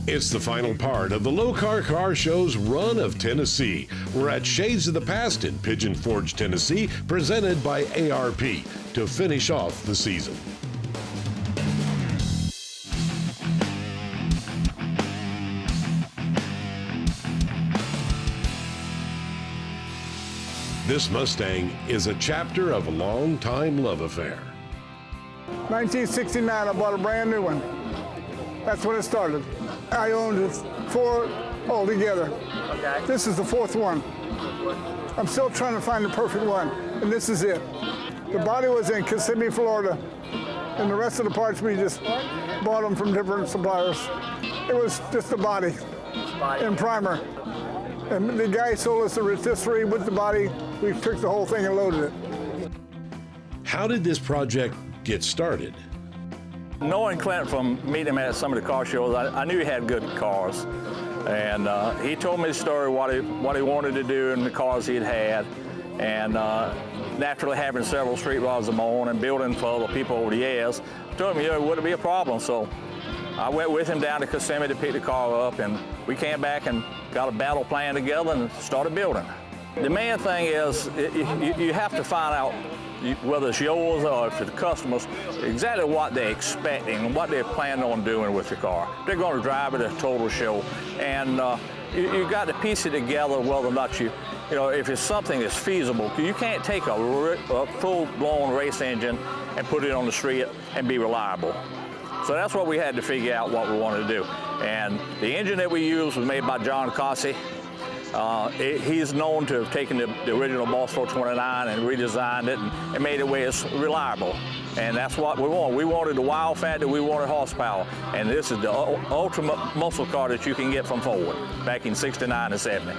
It's the final part of the Lokar Car Show's Run of Tennessee. We're at Shades of the Past in Pigeon Forge, Tennessee, presented by ARP to finish off the season. This Mustang is a chapter of a long-time love affair. 1969, I bought a brand new one. That's when it started. I owned 4 altogether. Okay. This is the 4th one. I'm still trying to find the perfect one, and this is it. The body was in Kissimmee, Florida, and the rest of the parts we just bought them from different suppliers. It was just the body and primer. And the guy sold us the rotisserie with the body. We took the whole thing and loaded it. How did this project get started? Knowing Clint from meeting him at some of the car shows, I knew he had good cars. And he told me the story, what he wanted to do in the cars he'd had. And naturally having several street rods of my own and building for other people over the years, I told him, it wouldn't be a problem. So I went with him down to Kissimmee to pick the car up, and we came back and got a battle plan together and started building. The main thing is you have to find out, whether it's yours or if it's the customers, exactly what they're expecting and what they're planning on doing with the car. They're going to drive it a total show, and you got to piece it together whether or not if it's something that's feasible. You can't take a full-blown race engine and put it on the street and be reliable. So that's what we had to figure out what we wanted to do. And the engine that we used was made by John Cossey. He's known to have taken the original Boss 429 and redesigned it and made it where it's reliable. And that's what we want. We wanted the wow factor, we wanted horsepower. And this is the ultimate muscle car that you can get from Ford back in 69 and 70.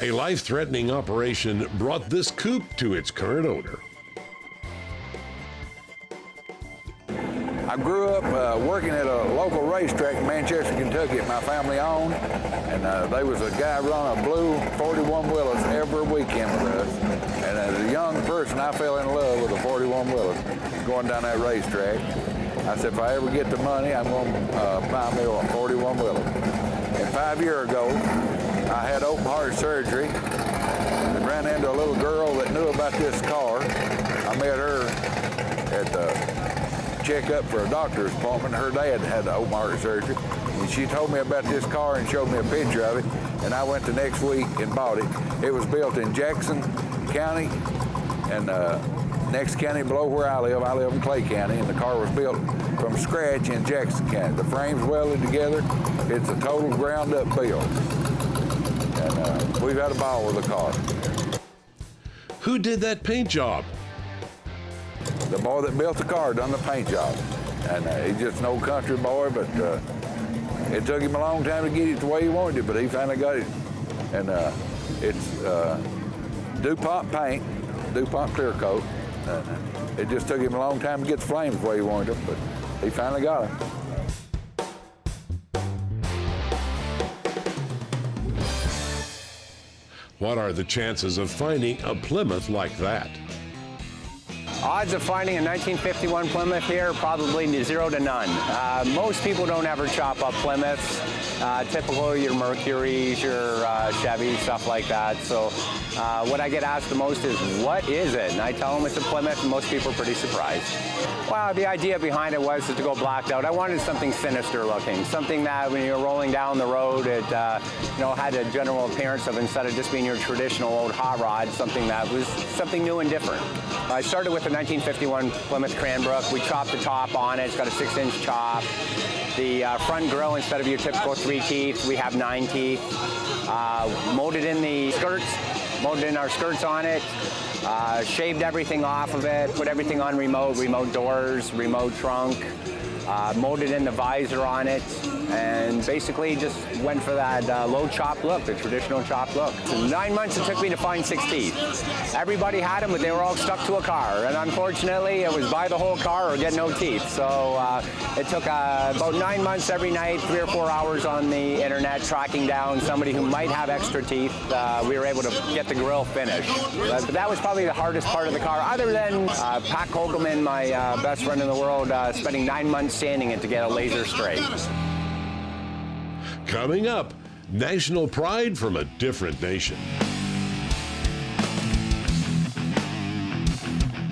A life-threatening operation brought this coupe to its current owner. I grew up working at a local racetrack in Manchester, Kentucky that my family owned, and there was a guy running a blue 41 Willis every weekend with us. And as a young person, I fell in love with a 41 Willis going down that racetrack. I said, if I ever get the money, I'm going to buy me a 41 Willis. And 5 years ago, I had open heart surgery and ran into a little girl that knew about this car. I met her at the checkup for a doctor's appointment. Her dad had the open heart surgery, and she told me about this car and showed me a picture of it, and I went the next week and bought it. It was built in Jackson County, and next county below where I live in Clay County, and the car was built from scratch in Jackson County. The frame's welded together. It's a total ground-up build. And we've had a ball with the car. Who did that paint job? The boy that built the car done the paint job. And he's just an old country boy, but it took him a long time to get it the way he wanted it, but he finally got it. And it's DuPont paint, DuPont clear coat. It just took him a long time to get the flames the way he wanted them, but he finally got them. What are the chances of finding a Plymouth like that? Odds of finding a 1951 Plymouth here, probably 0 to none. Most people don't ever chop up Plymouths. Typical your Mercuries, your Chevy, stuff like that. So what I get asked the most is, what is it? And I tell them it's a Plymouth, and most people are pretty surprised. Well, the idea behind it was to go blacked out. I wanted something sinister looking, something that when you're rolling down the road, it had a general appearance of, instead of just being your traditional old hot rod, something that was something new and different. I started with the 1951 Plymouth Cranbrook. We chopped the top on it. It's got a 6-inch chop. The front grille, instead of your typical 3 teeth, we have 9 teeth. Molded in the skirts, molded in our skirts on it. Shaved everything off of it, put everything on remote doors, remote trunk. Molded in the visor on it. and basically just went for that low chop look, the traditional chop look. So 9 months it took me to find 6 teeth. Everybody had them, but they were all stuck to a car, and unfortunately it was buy the whole car or get no teeth. So it took about 9 months every night, 3 or 4 hours on the internet, tracking down somebody who might have extra teeth. We were able to get the grill finished. But that was probably the hardest part of the car, other than Pat Kogelman, my best friend in the world, spending 9 months sanding it to get a laser straight. Coming up, national pride from a different nation.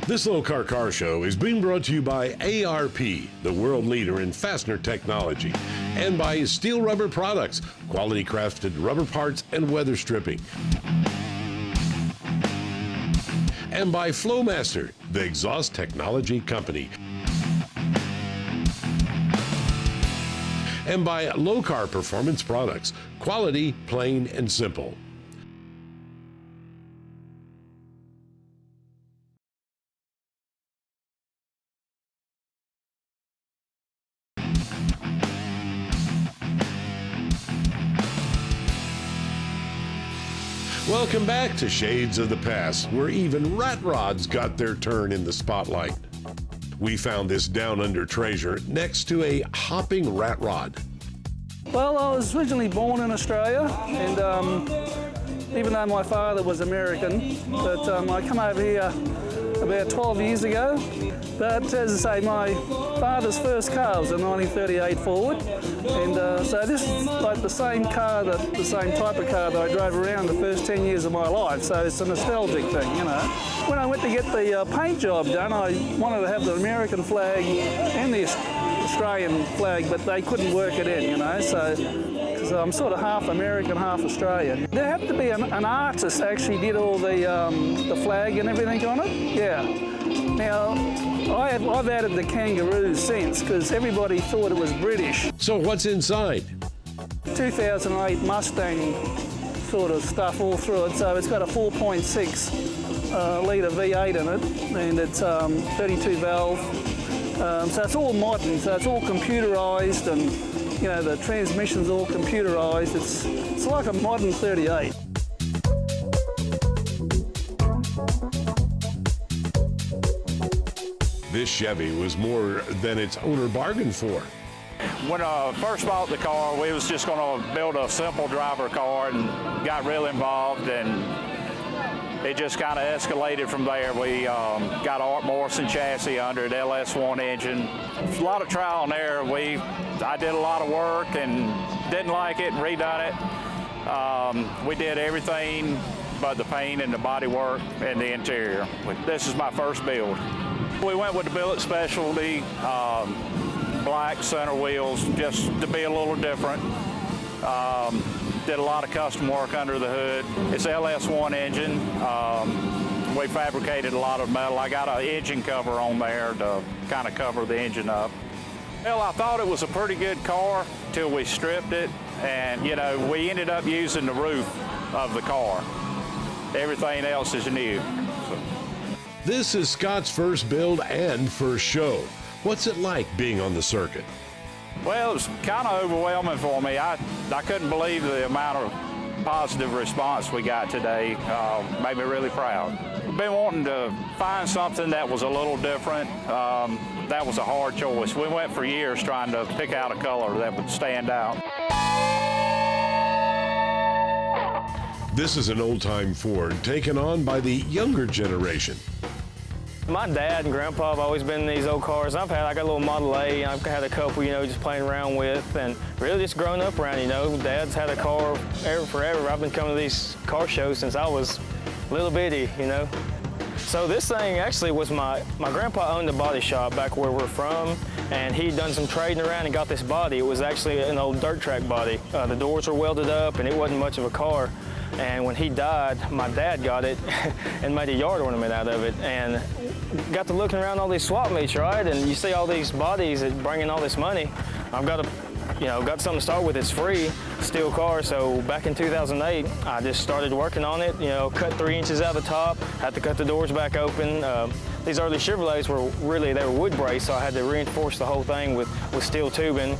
This Lokar Car Show is being brought to you by ARP, the world leader in fastener technology, and by Steel Rubber Products, quality crafted rubber parts and weather stripping. And by Flowmaster, the exhaust technology company. And by Lokar Performance Products, quality, plain and simple. Welcome back to Shades of the Past, where even rat rods got their turn in the spotlight. We found this down under treasure next to a hopping rat rod. Well, I was originally born in Australia, and even though my father was American, but I come over here about 12 years ago. But as I say, my father's first car was a 1938 Ford, and so this is like the same car, the same type of car that I drove around the first 10 years of my life, so it's a nostalgic thing, you know. When I went to get the paint job done, I wanted to have the American flag and the Australian flag, but they couldn't work it in, you know, so because I'm sort of half American, half Australian. There had to be an artist actually did all the flag and everything on it, yeah. Now, I've added the kangaroos since, because everybody thought it was British. So what's inside? 2008 Mustang sort of stuff all through it, so it's got a 4.6 litre V8 in it, and it's 32 valve. So it's all modern, so it's all computerised, and you know, the transmission's all computerised. It's like a modern 38. This Chevy was more than its owner bargained for. When I first bought the car, we was just going to build a simple driver car and got real involved, and it just kind of escalated from there. We got Art Morrison chassis under it, LS1 engine. A lot of trial and error. I did a lot of work and didn't like it and redone it. We did everything but the paint and the body work and the interior. This is my first build. We went with the billet specialty, black center wheels, just to be a little different. Did a lot of custom work under the hood. It's LS1 engine. We fabricated a lot of metal. I got an engine cover on there to kind of cover the engine up. Well, I thought it was a pretty good car till we stripped it, and you know, we ended up using the roof of the car. Everything else is new. This is Scott's first build and first show. What's it like being on the circuit? Well, it was kind of overwhelming for me. I couldn't believe the amount of positive response we got today. Made me really proud. Been wanting to find something that was a little different. That was a hard choice. We went for years trying to pick out a color that would stand out. This is an old-time Ford taken on by the younger generation. My dad and grandpa have always been in these old cars. I got a little Model A, and I've had a couple, you know, just playing around with, and really just growing up around, you know. Dad's had a car forever. I've been coming to these car shows since I was little bitty, you know. So this thing actually was my grandpa owned a body shop back where we're from, and he'd done some trading around and got this body. It was actually an old dirt track body. The doors were welded up, and it wasn't much of a car. And when he died, my dad got it and made a yard ornament out of it, and got to looking around all these swap meets, right? And you see all these bodies that bring in all this money. I've got something to start with. It's free, steel car. So back in 2008, I just started working on it. You know, cut 3 inches out of the top, had to cut the doors back open. These early Chevrolets were wood braced, so I had to reinforce the whole thing with steel tubing.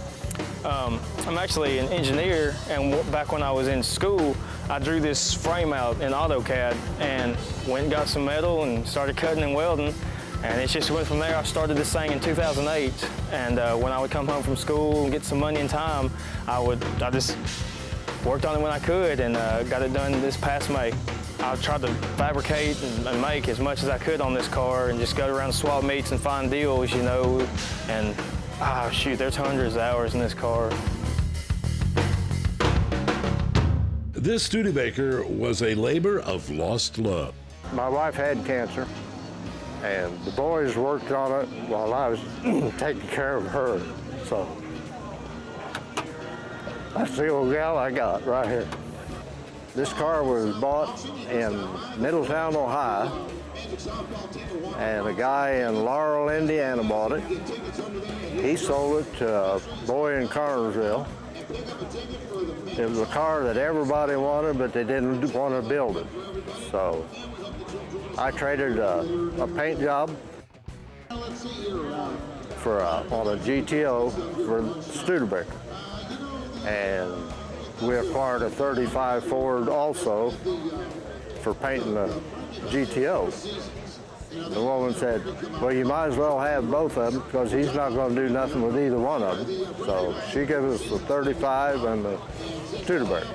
I'm actually an engineer, and back when I was in school, I drew this frame out in AutoCAD and went and got some metal and started cutting and welding. And it just went from there. I started this thing in 2008, and when I would come home from school and get some money and time, I just worked on it when I could, and got it done this past May. I tried to fabricate and make as much as I could on this car, and just go around swap meets and find deals, you know, and shoot, there's hundreds of hours in this car. This Studebaker was a labor of lost love. My wife had cancer, and the boys worked on it while I was taking care of her. So that's the old gal I got right here. This car was bought in Middletown, Ohio, and a guy in Laurel, Indiana bought it. He sold it to a boy in Carnersville. It was a car that everybody wanted, but they didn't want to build it. So I traded a paint job for on a GTO for Studebaker. And we acquired a 35 Ford also for painting the GTO. The woman said, well, you might as well have both of them because he's not going to do nothing with either one of them. So she gave us the 35 and the Studebaker.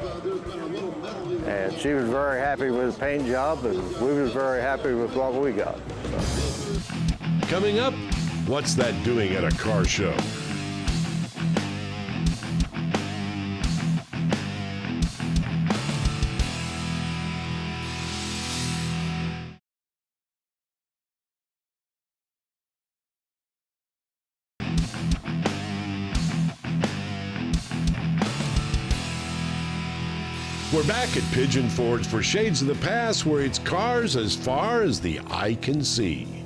And she was very happy with the paint job, and we was very happy with what we got. Coming up, what's that doing at a car show? We're back at Pigeon Forge for Shades of the Past, where it's cars as far as the eye can see.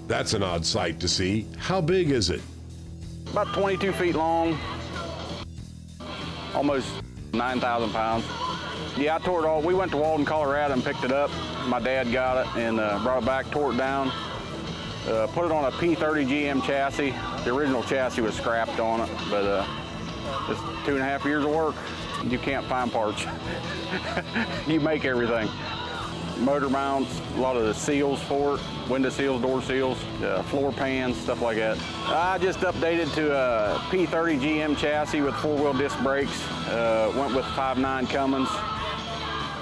That's an odd sight to see. How big is it? About 22 feet long, almost 9,000 pounds. Yeah, I tore it all. We went to Walden, Colorado and picked it up. My dad got it and brought it back, tore it down, put it on a P30 GM chassis. The original chassis was scrapped on it, but it's 2.5 years of work. You can't find parts. You make everything. Motor mounts, a lot of the seals for it, window seals, door seals, floor pans, stuff like that. I just updated to a P30 GM chassis with 4-wheel disc brakes. Went with 5.9 Cummins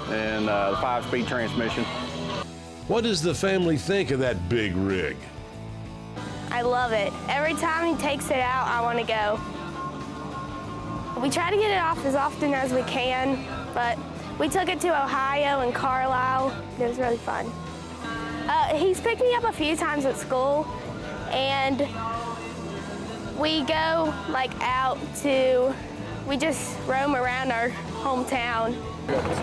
and the 5-speed transmission. What does the family think of that big rig? I love it. Every time he takes it out, I want to go. We try to get it off as often as we can, but we took it to Ohio and Carlisle. It was really fun. He's picked me up a few times at school, and we go we just roam around our hometown.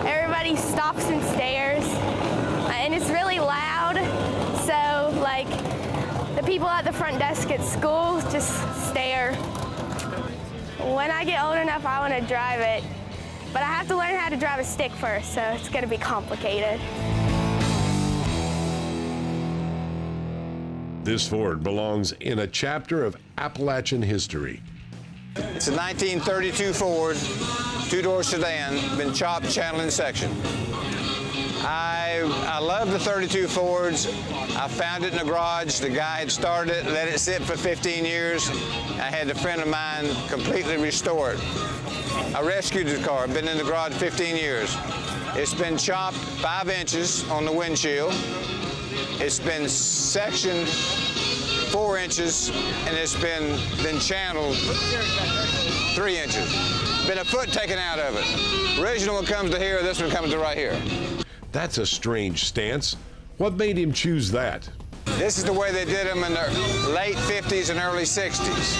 Everybody stops and stares, and it's really loud, so the people at the front desk at school just stare. When I get old enough, I want to drive it, but I have to learn how to drive a stick first, so it's going to be complicated. This Ford belongs in a chapter of Appalachian history. It's a 1932 Ford, two-door sedan, been chopped, channeled, and sectioned. I love the 32 Fords. I found it in the garage. The guy had started it, let it sit for 15 years. I had a friend of mine completely restore it. I rescued the car. I've been in the garage 15 years. It's been chopped 5 inches on the windshield. It's been sectioned 4 inches, and it's been channeled 3 inches. Been a foot taken out of it. Original one comes to here, this one comes to right here. That's a strange stance. What made him choose that? This is the way they did them in the late 50s and early 60s.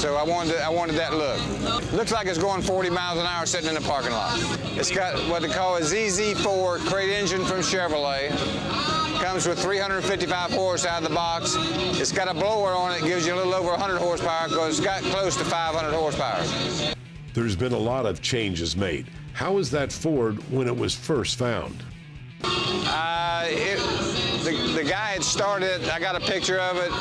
So I wanted that look. Looks like it's going 40 miles an hour sitting in the parking lot. It's got what they call a ZZ4 crate engine from Chevrolet. Comes with 355 horse out of the box. It's got a blower on it, gives you a little over 100 horsepower because it's got close to 500 horsepower. There's been a lot of changes made. How was that Ford when it was first found? the guy had started. I got a picture of it.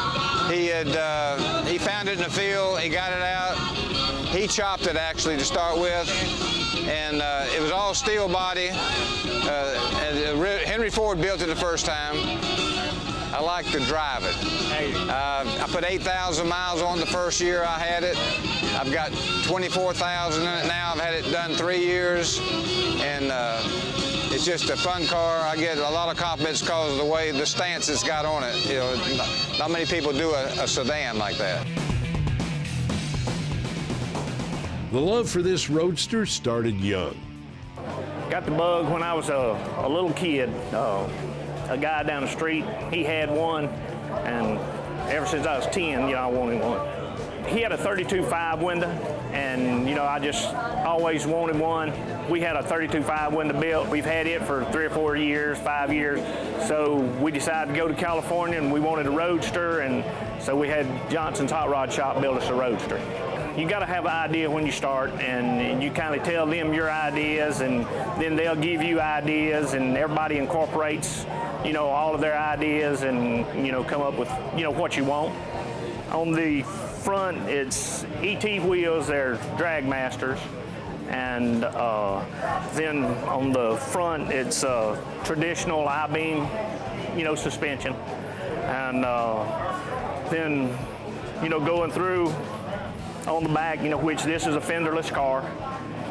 He found it in the field. He got it out. He chopped it actually to start with, and it was all steel body. Henry Ford built it the first time. I like to drive it. I put 8,000 miles on the first year I had it. I've got 24,000 in it now. I've had it done 3 years, and it's just a fun car. I get a lot of compliments because of the way the stance it's got on it. You know, not many people do a sedan like that. The love for this Roadster started young. Got the bug when I was a little kid. A guy down the street, he had one, and ever since I was 10, I wanted one. He had a 32.5 window, and I just always wanted one. We had a 32.5 window built. We've had it for 3 or 4 years, 5 years. So we decided to go to California, and we wanted a Roadster, and so we had Johnson's Hot Rod Shop build us a Roadster. You got to have an idea when you start, and you kind of tell them your ideas, and then they'll give you ideas, and everybody incorporates, all of their ideas, and come up with, what you want. On the front, it's ET wheels. They're Drag Masters, and then on the front, it's traditional I-beam, suspension, and then, going through. On the back, which this is a fenderless car,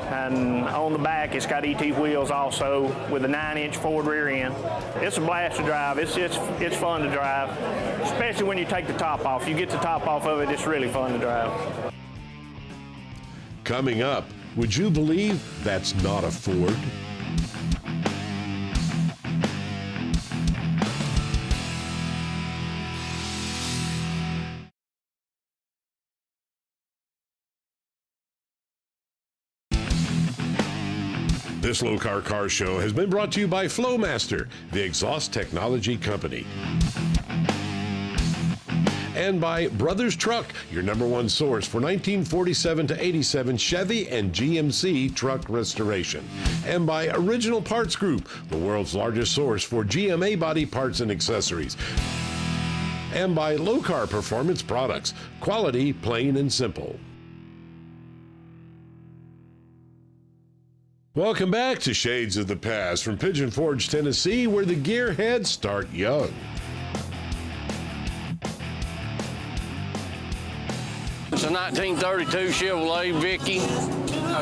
and on the back it's got ET wheels also with a 9-inch Ford rear end. It's a blast to drive. It's fun to drive, especially when you take the top off. You get the top off of it, it's really fun to drive. Coming up, would you believe that's not a Ford? This Lokar Car Show has been brought to you by Flowmaster, the exhaust technology company. And by Brothers Truck, your #1 source for 1947 to 87 Chevy and GMC truck restoration. And by Original Parts Group, the world's largest source for GMA body parts and accessories. And by Lokar Performance Products, quality plain and simple. Welcome back to Shades of the Past from Pigeon Forge, Tennessee, where the gearheads start young. It's a 1932 Chevrolet Vicky.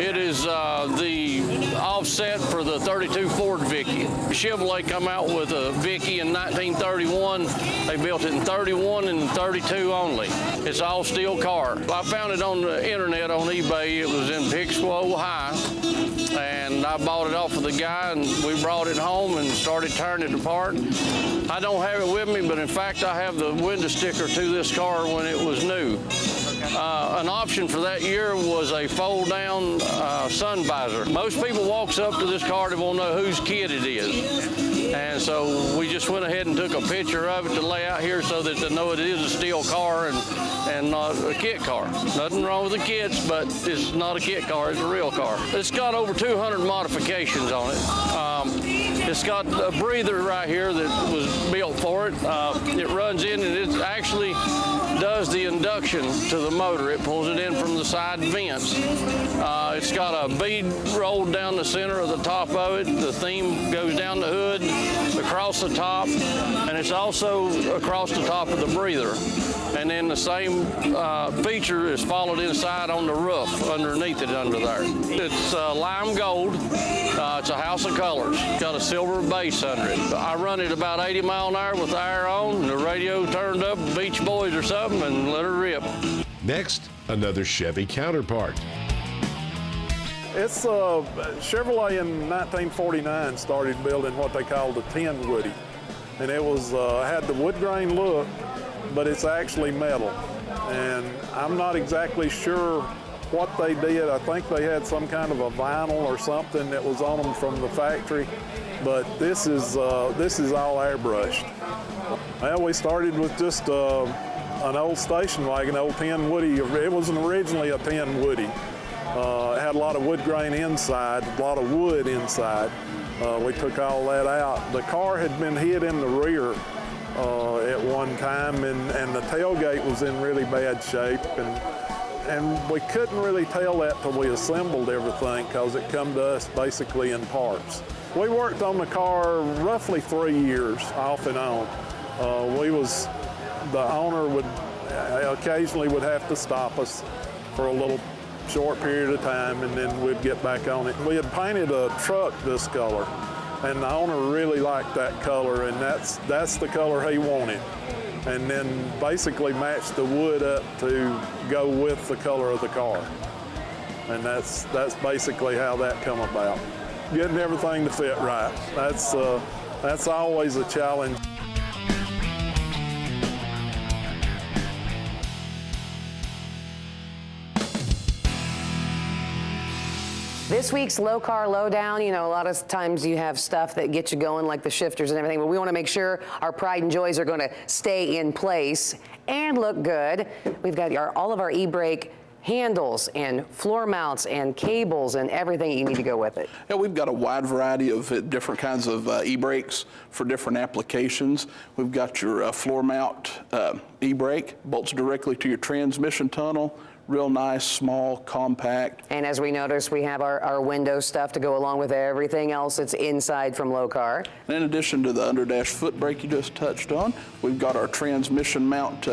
It is the offset for the 32 Ford Vicky. Chevrolet come out with a Vicky in 1931. They built it in 31 and 32 only. It's all steel car. I found it on the internet on eBay. It was in Pixquo, Ohio. And I bought it off of the guy, and we brought it home and started tearing it apart. I don't have it with me, but in fact, I have the window sticker to this car when it was new. An option for that year was a fold-down sun visor. Most people walks up to this car, they won't know whose kid it is. And so we just went ahead and took a picture of it to lay out here so that they know it is a steel car and not a kit car. Nothing wrong with the kits, but it's not a kit car, it's a real car. It's got over 200 modifications on it. It's got a breather right here that was built for it. It runs in and it actually does the induction to the motor. It pulls it in from the side vents. It's got a bead rolled down the center of the top of it. The theme goes down the hood, across the top, and it's also across the top of the breather. And then the same feature is followed inside on the roof, underneath it under there. It's lime gold. It's a house of colors. It's got a silver base under it. I run it about 80 mile an hour with the air on, and the radio turned up, Beach Boys or something, and let her rip. Next, another Chevy counterpart. It's Chevrolet in 1949 started building what they called a tin woody. And it was had the wood grain look, but it's actually metal. And I'm not exactly sure what they did. I think they had some kind of a vinyl or something that was on them from the factory, but this is all airbrushed. Well, we started with just an old station wagon, old tin woody. It was originally a tin woody. It had a lot of wood grain inside, a lot of wood inside. We took all that out. The car had been hid in the rear at one time, and the tailgate was in really bad shape, and we couldn't really tell that till we assembled everything because it come to us basically in parts. We worked on the car roughly 3 years off and on. The owner would occasionally would have to stop us for a little short period of time, and then we'd get back on it. We had painted a truck this color, and the owner really liked that color, and that's the color he wanted. And then basically matched the wood up to go with the color of the car. And that's basically how that come about. Getting everything to fit right. That's always a challenge. This week's Low Car Lowdown, you know, a lot of times you have stuff that gets you going like the shifters and everything, but we want to make sure our pride and joys are going to stay in place and look good. We've got all of our e-brake handles and floor mounts and cables and everything you need to go with it. Yeah, we've got a wide variety of different kinds of e-brakes for different applications. We've got your floor mount e-brake, bolts directly to your transmission tunnel. Real nice, small, compact. And as we noticed, we have our window stuff to go along with everything else that's inside from Low Car. And in addition to the underdash foot brake you just touched on, we've got our transmission mount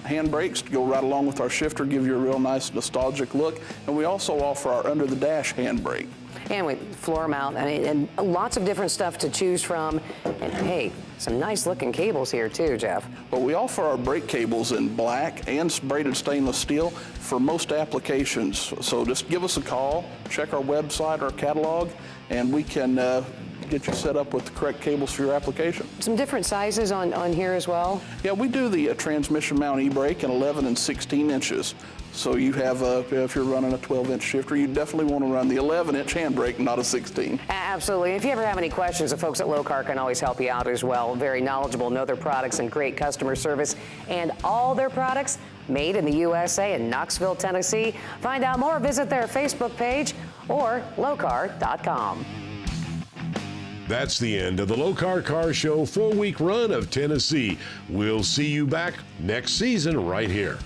hand brakes to go right along with our shifter, give you a real nice nostalgic look. And we also offer our under the dash hand brake. And with floor mount, and lots of different stuff to choose from. And hey, some nice looking cables here too, Jeff. Well, we offer our brake cables in black and braided stainless steel for most applications. So just give us a call, check our website, our catalog, and we can get you set up with the correct cables for your application. Some different sizes on here as well? Yeah, we do the transmission mount e-brake in 11 and 16 inches. So you have, if you're running a 12-inch shifter, you definitely want to run the 11-inch handbrake, not a 16. Absolutely. If you ever have any questions, the folks at Low Car can always help you out as well. Very knowledgeable, know their products, and great customer service. And all their products made in the USA in Knoxville, Tennessee. Find out more, visit their Facebook page or lowcar.com. That's the end of the Lokar Car Show 4-week run of Tennessee. We'll see you back next season right here.